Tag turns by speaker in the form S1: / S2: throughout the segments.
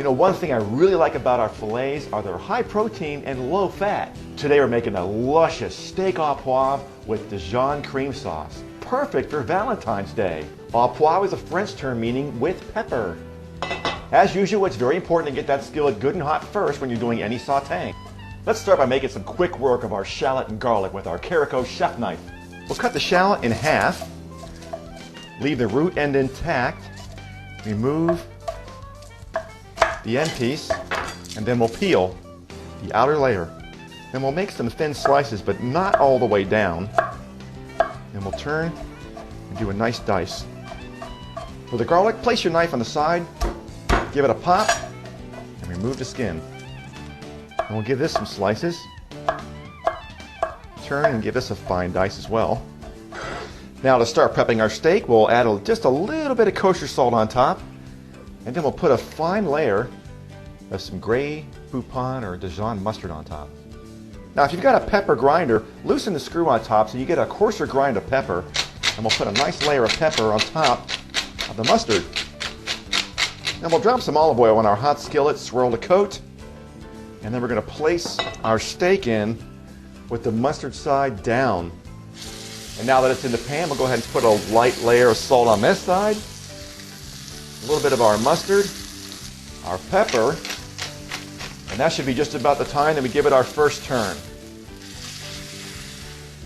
S1: know, one thing I really like about our fillets are their high protein and low fat. Today we're making a luscious steak au poivre with Dijon cream sauce. Perfect for Valentine's Day. Au poivre is a French term meaning with pepper. As usual, it's very important to get that skillet good and hot first when you're doing any sauteing. Let's start by making some quick work of our shallot and garlic with our Carico chef knife. We'll cut the shallot in half, leave the root end intact, remove the end piece, and then we'll peel the outer layer. Then we'll make some thin slices, but not all the way down. Then we'll turn and do a nice dice. For the garlic, place your knife on the side, give it a pop, and remove the skin. And we'll give this some slices. Turn and give this a fine dice as well. Now to start prepping our steak, we'll add just a little bit of kosher salt on top. And then we'll put a fine layer of some gray Poupon or Dijon mustard on top. Now if you've got a pepper grinder, loosen the screw on top so you get a coarser grind of pepper. And we'll put a nice layer of pepper on top of the mustard. Then we'll drop some olive oil on our hot skillet, swirl the coat. And then we're going to place our steak in with the mustard side down. And now that it's in the pan, we'll go ahead and put a light layer of salt on this side. A little bit of our mustard, our pepper, and that should be just about the time that we give it our first turn.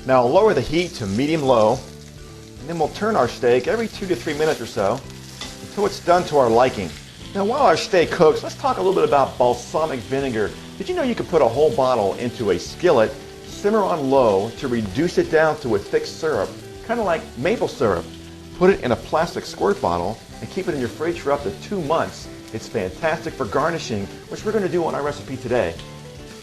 S1: Now I'll lower the heat to medium-low, and then we'll turn our steak every 2 to 3 minutes or so until it's done to our liking. Now while our steak cooks, let's talk a little bit about balsamic vinegar. Did you know you could put a whole bottle into a skillet, simmer on low to reduce it down to a thick syrup, kind of like maple syrup. Put it in a plastic squirt bottle and keep it in your fridge for up to 2 months. It's fantastic for garnishing, which we're going to do on our recipe today.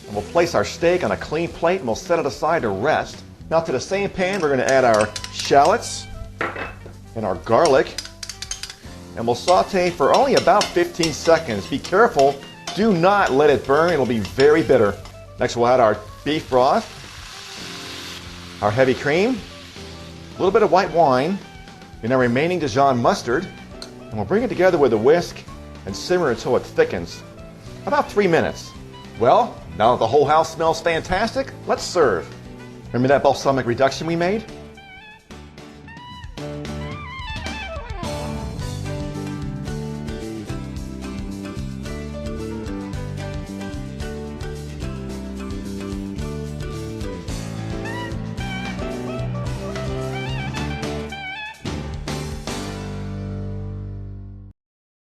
S1: And we'll place our steak on a clean plate and we'll set it aside to rest. Now to the same pan, we're going to add our shallots and our garlic. And we'll saute for only about 15 seconds. Be careful, do not let it burn, it'll be very bitter. Next we'll add our beef broth, our heavy cream, a little bit of white wine, and our remaining Dijon mustard. And we'll bring it together with a whisk and simmer until it thickens. About 3 minutes. Well, now that the whole house smells fantastic, let's serve. Remember that balsamic reduction we made?